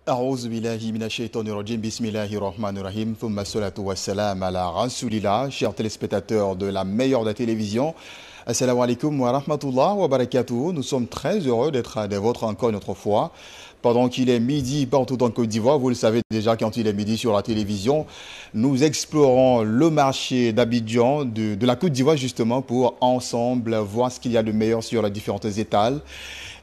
أعوذ بالله من الشيطان الرجيم بسم الله الرحمن الرحيم ثم الصلاة والسلام على رسول الله. Chers téléspectateurs de la meilleure de la télévision, assalamu alaikum wa rahmatullah wa barakatuh. Nous sommes très heureux d'être des vôtres encore une autre fois. Pendant qu'il est midi partout en Côte d'Ivoire, vous le savez déjà, quand il est midi sur la télévision, nous explorons le marché d'Abidjan, de la Côte d'Ivoire justement, pour ensemble voir ce qu'il y a de meilleur sur les différentes étals.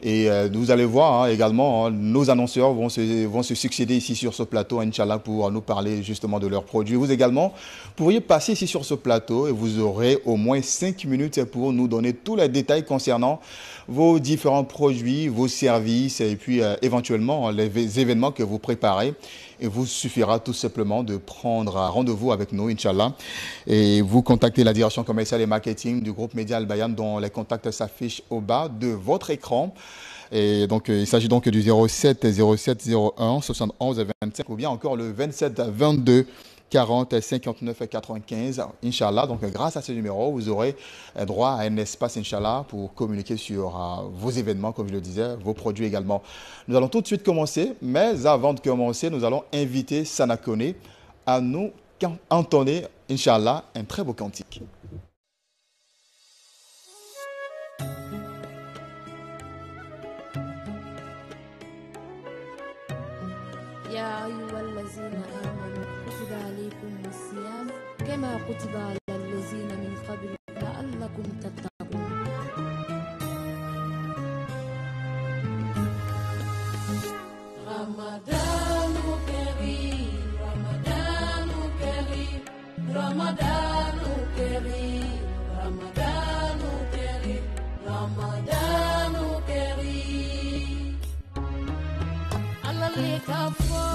Et vous allez voir également, nos annonceurs vont se succéder ici sur ce plateau, Inch'Allah, pour nous parler justement de leurs produits. Vous également pourriez passer ici sur ce plateau et vous aurez au moins 5 minutes pour nous donner tous les détails concernant vos différents produits, vos services et puis éventuellement les événements que vous préparez. Il vous suffira tout simplement de prendre rendez-vous avec nous, Inch'Allah, et vous contactez la direction commerciale et marketing du groupe Média Al Bayan, dont les contacts s'affichent au bas de votre écran. Et donc, il s'agit donc du 07 07 01 71 25 ou bien encore le 27 22 40 59 95, Inch'Allah. Donc, grâce à ce numéro, vous aurez droit à un espace, Inch'Allah, pour communiquer sur vos événements, comme je le disais, vos produits également. Nous allons tout de suite commencer, mais avant de commencer, nous allons inviter Sana Kone à nous entonner, Inch'Allah, un très beau cantique. يا أيها الذين آمنوا كتب عليكم الصيام كما كتب على الذين من قبل لعلكم تتقون. رمضان كريم رمضان كريم رمضان كريم رمضان كريم رمضان كريم على الكفار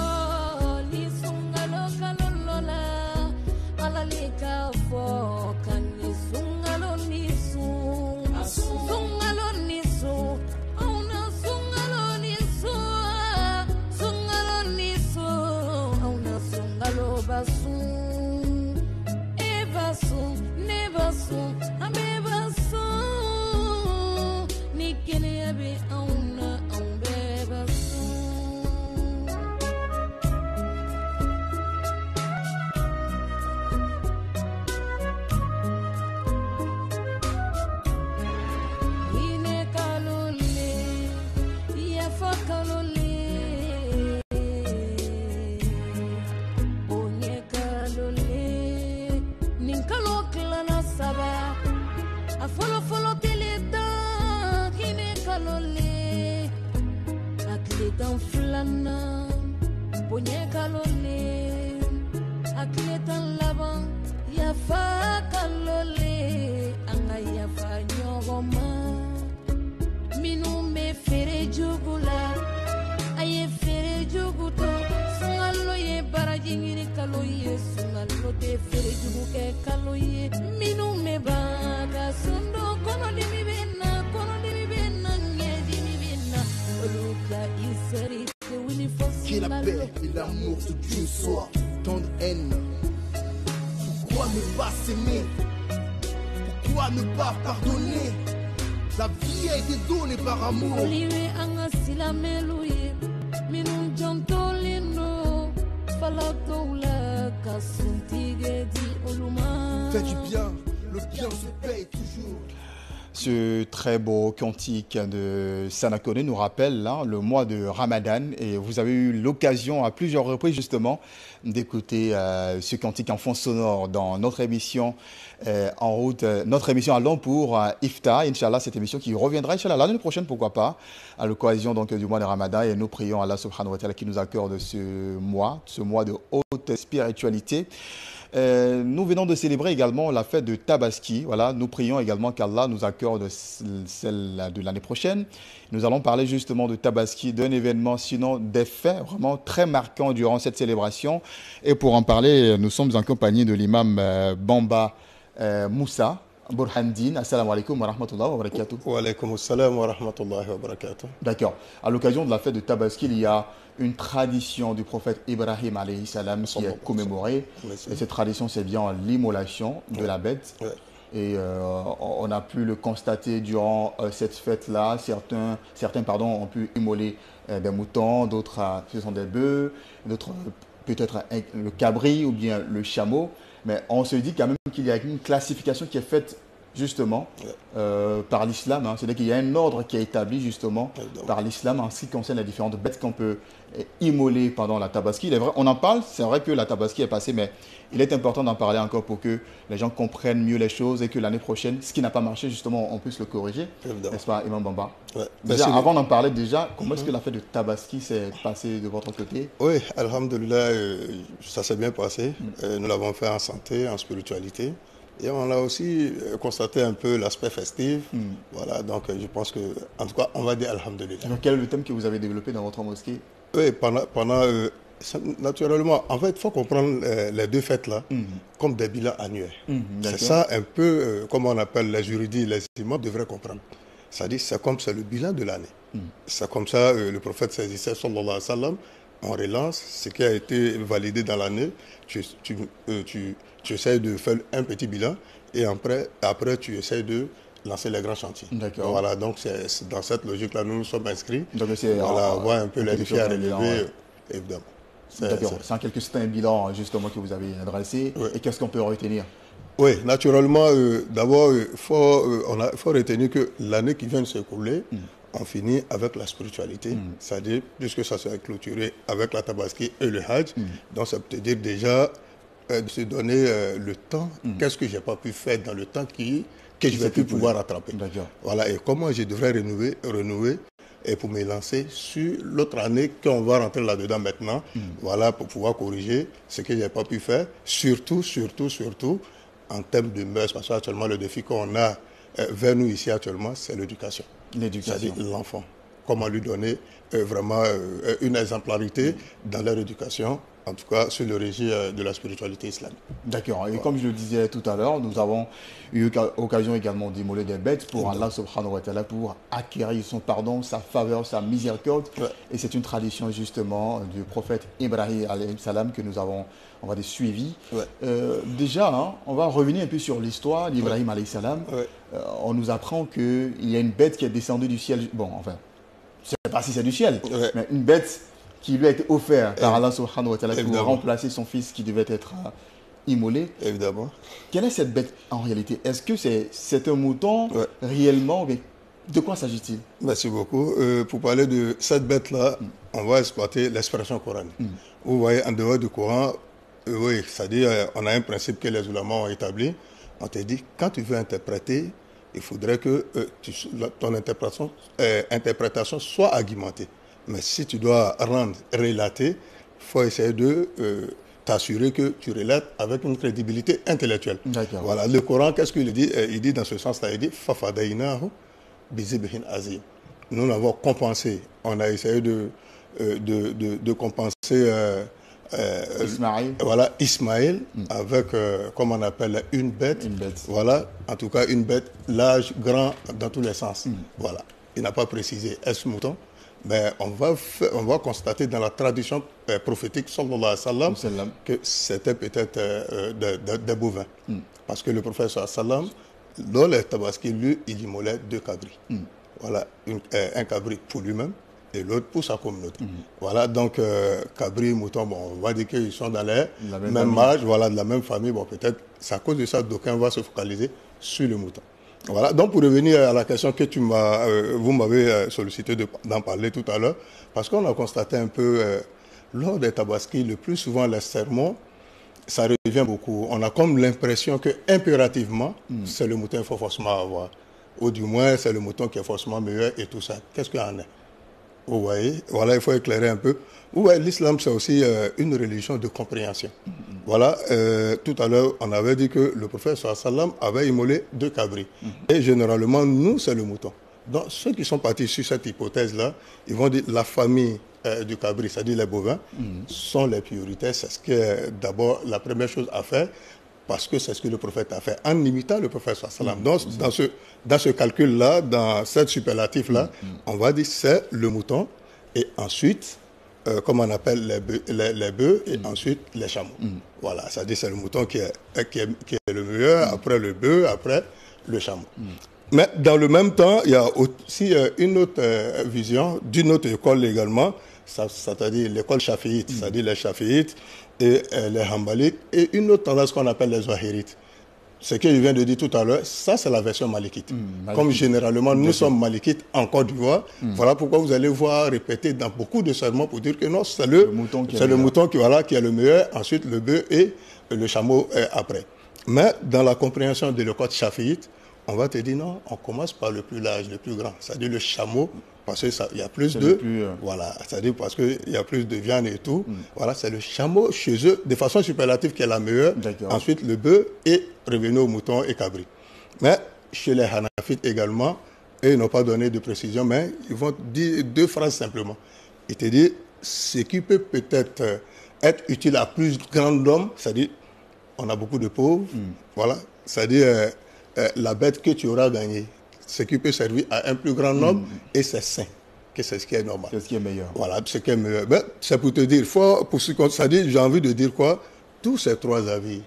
Que la paix et l'amour de Dieu soient tant de haine. Pourquoi ne pas s'aimer? Pourquoi ne pas pardonner? La vie a été donnée par amour. Fais du bien, le bien se paye toujours. Ce très beau cantique de Sana Kone nous rappelle là, le mois de Ramadan, et vous avez eu l'occasion à plusieurs reprises justement d'écouter ce cantique en fond sonore dans notre émission en route, notre émission Allons pour Iftar, Inch'Allah, cette émission qui reviendra Inch'Allah l'année prochaine, pourquoi pas, à l'occasion donc du mois de Ramadan, et nous prions Allah subhanahu wa ta'ala qui nous accorde ce mois de haute spiritualité. Nous venons de célébrer également la fête de Tabaski. Voilà, nous prions également qu'Allah nous accorde celle de l'année prochaine. Nous allons parler justement de Tabaski, d'un événement, sinon des faits vraiment très marquants durant cette célébration. Et pour en parler, nous sommes en compagnie de l'imam Bamba Moussa Burhandine. Assalamu alaikum wa rahmatullahi wa barakatuh. Wa alaikum assalam wa rahmatullahi wa barakatuh. D'accord. À l'occasion de la fête de Tabaski, il y a une tradition du prophète Ibrahim alayhi salam qui est commémorée. Et cette tradition, c'est bien l'immolation de la bête. Ouais. Et on a pu le constater durant cette fête-là. Certains ont pu immoler des moutons, d'autres ce sont des bœufs, d'autres peut-être le cabri ou bien le chameau. Mais on se dit quand même qu'il y a une classification qui est faite justement par l'islam. C'est-à-dire qu'il y a un ordre qui est établi justement par l'islam en ce qui concerne les différentes bêtes qu'on peut immoler pendant la tabaski. Il est vrai, on en parle, c'est vrai que la tabaski est passée, mais il est important d'en parler encore pour que les gens comprennent mieux les choses et que l'année prochaine, ce qui n'a pas marché, justement, on puisse le corriger. N'est-ce pas, Imam Bamba? Déjà, avant d'en parler, comment est-ce que la fête de tabaski s'est passée de votre côté? Oui, alhamdoulilah, ça s'est bien passé. Nous l'avons fait en santé, en spiritualité. Et on a aussi constaté un peu l'aspect festif. Voilà, donc je pense que, en tout cas, on va dire alhamdoulilah. Donc, quel est le thème que vous avez développé dans votre mosquée? Oui, naturellement, en fait, il faut comprendre les deux fêtes-là comme des bilans annuels. C'est ça un peu, comme on appelle les juridiques, les imams devraient comprendre. C'est-à-dire, c'est comme c'est le bilan de l'année. C'est comme ça, le prophète saisissait, sallallahu alayhi wa sallam, on relance ce qui a été validé dans l'année. Tu essaies de faire un petit bilan et après tu essaies de lancer les grands chantiers. Voilà, donc c'est dans cette logique-là nous nous sommes inscrits. Donc voilà, voir un peu les défis à relever, évidemment. D'accord, c'est en quelque sorte un bilan justement que vous avez adressé. Et qu'est-ce qu'on peut retenir? Oui, naturellement, d'abord, il faut retenir que l'année qui vient de s'écouler, on finit avec la spiritualité, c'est-à-dire, puisque ça s'est clôturé avec la tabaski et le hajj, donc ça peut dire déjà de se donner le temps, qu'est-ce que je n'ai pas pu faire dans le temps que je ne vais plus pouvoir rattraper. Voilà, et comment je devrais renouer et pour me lancer sur l'autre année qu'on va rentrer là-dedans maintenant, voilà, pour pouvoir corriger ce que je n'ai pas pu faire, surtout en termes de mœurs, parce qu'actuellement le défi qu'on a vers nous ici actuellement, c'est l'éducation. C'est-à-dire l'enfant. Comment lui donner vraiment une exemplarité dans leur éducation, en tout cas sur le régime de la spiritualité islamique. D'accord. Et comme je le disais tout à l'heure, nous avons eu l'occasion également d'immoler des bêtes pour Allah subhanahu wa ta'ala, pour acquérir son pardon, sa faveur, sa miséricorde. Et c'est une tradition justement du prophète Ibrahim alayhi salam que nous avons, on va dire, suivi. Déjà, on va revenir un peu sur l'histoire d'Ibrahim alayhi salam. On nous apprend qu'il y a une bête qui est descendue du ciel. Bon, enfin, je ne sais pas si c'est du ciel, mais une bête qui lui a été offerte par Allah subhanahu wa ta'ala pour remplacer son fils qui devait être immolé. Évidemment. Quelle est cette bête en réalité? Est-ce que c'est un mouton réellement? Mais de quoi s'agit-il? Merci beaucoup. Pour parler de cette bête-là, on va exploiter l'expression coranique. Vous voyez, en dehors du Coran, oui, c'est-à-dire on a un principe que les oulémas ont établi. On te dit, quand tu veux interpréter, il faudrait que ton interprétation soit argumentée. Mais si tu dois relater, il faut essayer de t'assurer que tu relates avec une crédibilité intellectuelle. Voilà, le Coran, qu'est-ce qu'il dit? Il dit dans ce sens-là, il dit « Fafadainahu bizibihin azim ». Nous l'avons compensé. On a essayé de compenser Ismaël avec, comme on appelle, une bête. Voilà, en tout cas une bête large, grand, dans tous les sens. Voilà, il n'a pas précisé est-ce mouton. Mais on va constater dans la tradition prophétique sallallahu alayhi wa sallam que c'était peut-être des bovins. Parce que le prophète sallallahu alayhi wa sallam, dans les tabaski, lui, il immolait 2 cabris. Voilà, un cabri pour lui-même et l'autre pour sa communauté. Voilà, donc cabri, mouton, bon, on va dire qu'ils sont dans les même âge, voilà, de la même famille. Bon, peut-être, c'est à cause de ça d'aucuns vont se focaliser sur le mouton. Voilà, donc pour revenir à la question que vous m'avez sollicité d'en parler tout à l'heure, parce qu'on a constaté un peu, lors des tabaski, le plus souvent les sermons, ça revient beaucoup. On a comme l'impression que impérativement, c'est le mouton qu'il faut forcément avoir. Ou du moins, c'est le mouton qui est forcément meilleur et tout ça. Qu'est-ce qu'il y en a? Vous voyez, voilà, il faut éclairer un peu. Ouais, l'islam, c'est aussi une religion de compréhension. Voilà, tout à l'heure, on avait dit que le prophète sallallahu alayhi wa sallam avait immolé 2 cabris. Et généralement, nous, c'est le mouton. Donc, ceux qui sont partis sur cette hypothèse-là, ils vont dire la famille du cabri, c'est-à-dire les bovins, sont les prioritaires. C'est ce qui est d'abord la première chose à faire, parce que c'est ce que le prophète a fait, en imitant le prophète sallallahu alayhi wa sallam. Donc, dans ce calcul-là, dans cette superlatif-là, on va dire c'est le mouton, et ensuite, comme on appelle les bœufs, et ensuite les chameaux. Voilà, c'est-à-dire c'est le mouton qui est le meilleur, après le bœuf, après le chameau. Mais dans le même temps, il y a aussi une autre vision d'une autre école également, c'est-à-dire l'école chaféite, c'est-à-dire les chaféites et les hambalites, et une autre tendance qu'on appelle les zahirites. Ce que je viens de dire tout à l'heure, ça c'est la version malikite. Comme généralement nous sommes malikites en Côte d'Ivoire, voilà pourquoi vous allez voir répéter dans beaucoup de sermons pour dire que non, c'est le mouton qui est le meilleur, ensuite le bœuf et le chameau après. Mais dans la compréhension de l'école chaféite, on va te dire non, on commence par le plus large, le plus grand, c'est-à-dire le chameau, parce qu'il y a plus de... Voilà, c'est-à-dire parce qu'il y a plus de viande et tout. Voilà, c'est le chameau chez eux, de façon superlative, qui est la meilleure. Ensuite, le bœuf et revenu au mouton et cabri. Mais chez les Hanafites également, eux, ils n'ont pas donné de précision, mais ils vont dire deux phrases simplement. Ils te disent, ce qui peut peut-être être utile à plus grand nombre, c'est-à-dire, on a beaucoup de pauvres, voilà, c'est-à-dire la bête que tu auras gagnée, ce qui peut servir à un plus grand nombre, et c'est sain, que c'est ce qui est normal. C'est ce qui est meilleur. Voilà, ce qui est meilleur. Ben, c'est pour te dire, j'ai envie de dire quoi? Tous ces trois avis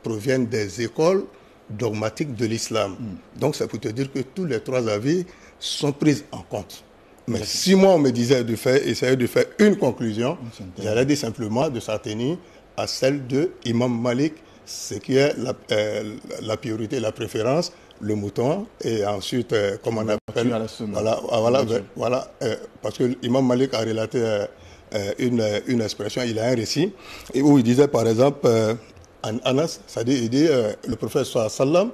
proviennent des écoles dogmatiques de l'islam. Donc c'est pour te dire que tous les trois avis sont pris en compte. Mais si moi on me disait essayer de faire une conclusion, j'allais dire simplement de s'atténuer à celle de Imam Malik, ce qui est la priorité, la préférence, le mouton, et ensuite, comme on appelle... Parce que l'imam Malik a relaté une expression, il a un récit, où il disait par exemple, Anas, c'est-à-dire, il dit, le prophète sallam,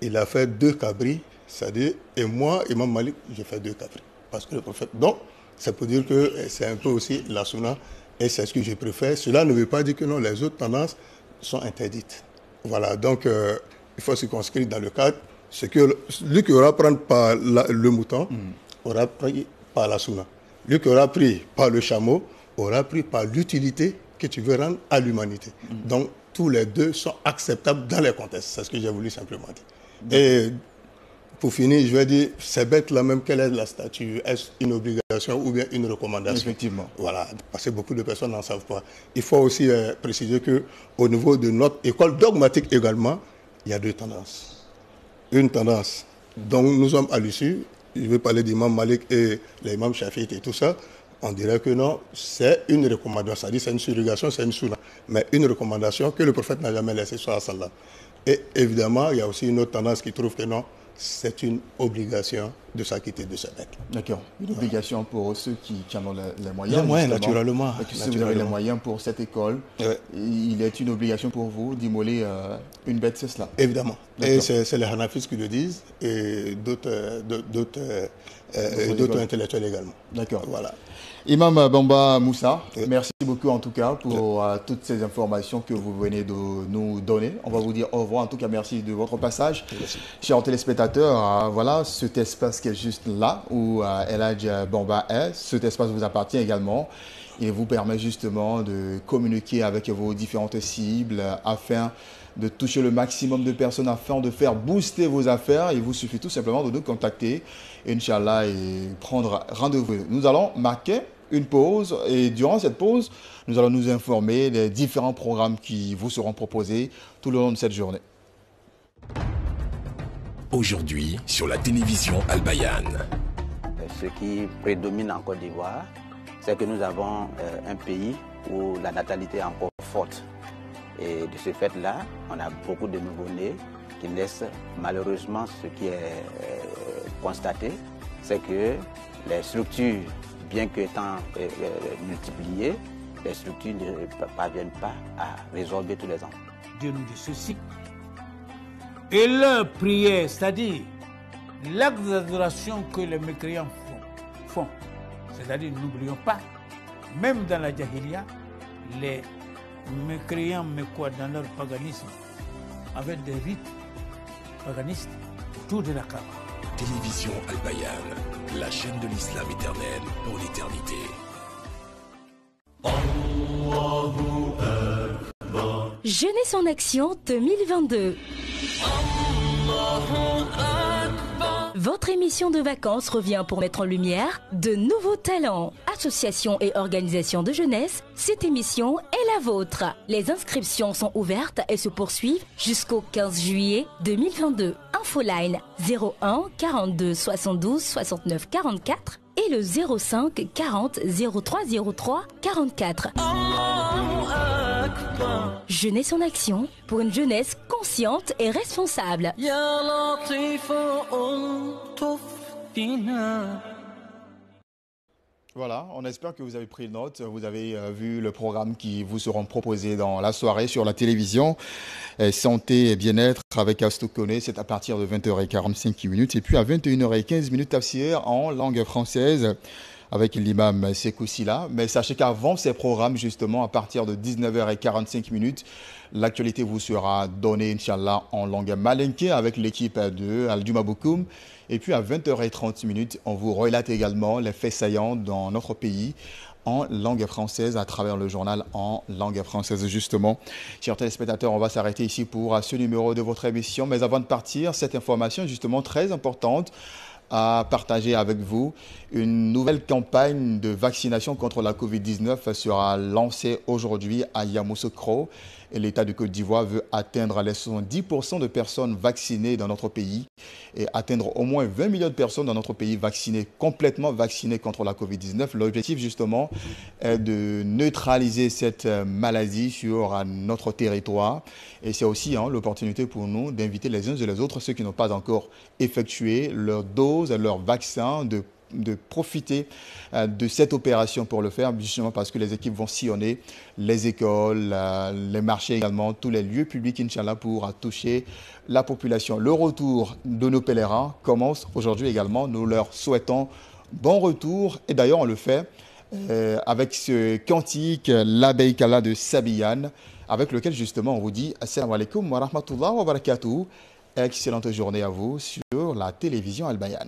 il a fait 2 cabris, c'est-à-dire, et moi, imam Malik, j'ai fait 2 cabris. Parce que le prophète... Donc, c'est pour dire que c'est un peu aussi la sunna, et c'est ce que je préfère. Cela ne veut pas dire que non, les autres tendances sont interdites. Voilà, donc, il faut se circonscrire dans le cadre. C'est que lui qui aura pris par le mouton aura pris par la sunna. Lui qui aura pris par le chameau aura pris par l'utilité que tu veux rendre à l'humanité. Donc, tous les deux sont acceptables dans les contextes. C'est ce que j'ai voulu simplement dire. Et pour finir, je vais dire, c'est bête là même, quelle est la statue? Est-ce une obligation ou bien une recommandation? Effectivement. Voilà, parce que beaucoup de personnes n'en savent pas. Il faut aussi préciser qu'au niveau de notre école dogmatique également, il y a 2 tendances. Une tendance dont nous sommes à l'issue, je vais parler d'imam Malik et l'imam Shafi'i et tout ça, on dirait que non, c'est une recommandation, c'est-à-dire c'est une surrogation, c'est une sunna, mais une recommandation que le prophète n'a jamais laissée sur la salle. Et évidemment, il y a aussi une autre tendance qui trouve que non, c'est une obligation de s'acquitter de ce bête. D'accord. Une obligation pour ceux qui en ont les moyens. Les moyens, naturellement. Si vous avez les moyens pour cette école, il est une obligation pour vous d'immoler une bête, c'est cela? Évidemment. Et c'est les Hanafis qui le disent et d'autres intellectuels également. D'accord. Voilà. Imam Bamba Moussa, merci beaucoup en tout cas pour toutes ces informations que vous venez de nous donner. On va vous dire au revoir. En tout cas, merci de votre passage. Merci. Chers téléspectateurs, voilà cet espace qui est juste là où El Hadj Bamba est. Cet espace vous appartient également. Il vous permet justement de communiquer avec vos différentes cibles afin de toucher le maximum de personnes, afin de faire booster vos affaires. Il vous suffit tout simplement de nous contacter, Inch'Allah, et prendre rendez-vous. Nous allons marquer une pause et durant cette pause, nous allons nous informer des différents programmes qui vous seront proposés tout le long de cette journée. Aujourd'hui, sur la télévision Al Bayan. Ce qui prédomine en Côte d'Ivoire, c'est que nous avons un pays où la natalité est encore forte. Et de ce fait-là, on a beaucoup de nouveau-nés qui naissent. Malheureusement, ce qui est constaté, c'est que les structures, bien qu'étant multipliées, les structures ne parviennent pas à résorber tous les enfants. Dieu nous dit ceci. Et leur prière, c'est-à-dire l'acte d'adoration que les mécréants font. C'est-à-dire, n'oublions pas, même dans la Jahiliya, les mécréants mécois dans leur paganisme, avec des rites paganistes autour de la Kaaba. Télévision Al Bayan, la chaîne de l'islam éternel pour l'éternité. Jeunesse en action 2022. Votre émission de vacances revient pour mettre en lumière de nouveaux talents. Associations et organisations de jeunesse, cette émission est la vôtre. Les inscriptions sont ouvertes et se poursuivent jusqu'au 15 juillet 2022. Infoline 01 42 72 69 44 et le 05 40 03 03 44. Jeunesse en action pour une jeunesse consciente et responsable. Voilà, on espère que vous avez pris note, vous avez vu le programme qui vous seront proposés dans la soirée sur la télévision. Santé et bien-être avec Astou Koné, c'est à partir de 20h45 et puis à 21h15 tafsir en langue française avec l'imam Sekou Silla. Mais sachez qu'avant ces programmes, justement, à partir de 19h45, l'actualité vous sera donnée, Inch'Allah, en langue malinké avec l'équipe de Alduma Bokoum. Et puis à 20h30, on vous relate également les faits saillants dans notre pays en langue française à travers le journal en langue française, justement. Chers téléspectateurs, on va s'arrêter ici pour ce numéro de votre émission. Mais avant de partir, cette information justement très importante à partager avec vous. Une nouvelle campagne de vaccination contre la Covid-19 sera lancée aujourd'hui à Yamoussoukro. Et l'État de Côte d'Ivoire veut atteindre les 70% de personnes vaccinées dans notre pays et atteindre au moins 20 millions de personnes dans notre pays vaccinées, complètement vaccinées contre la Covid-19. L'objectif justement est de neutraliser cette maladie sur notre territoire. Et c'est aussi l'opportunité pour nous d'inviter les uns et les autres, ceux qui n'ont pas encore effectué leur dose, leur vaccin, de profiter de cette opération pour le faire, justement parce que les équipes vont sillonner les écoles, les marchés également, tous les lieux publics, Inch'Allah, pour toucher la population. Le retour de nos pèlerins commence aujourd'hui également. Nous leur souhaitons bon retour. Et d'ailleurs, on le fait avec ce cantique, l'Abeikala de Sabiyan, avec lequel justement on vous dit Assalamu alaikum wa rahmatullahi wa barakatuh. Excellente journée à vous sur la télévision Al Bayan.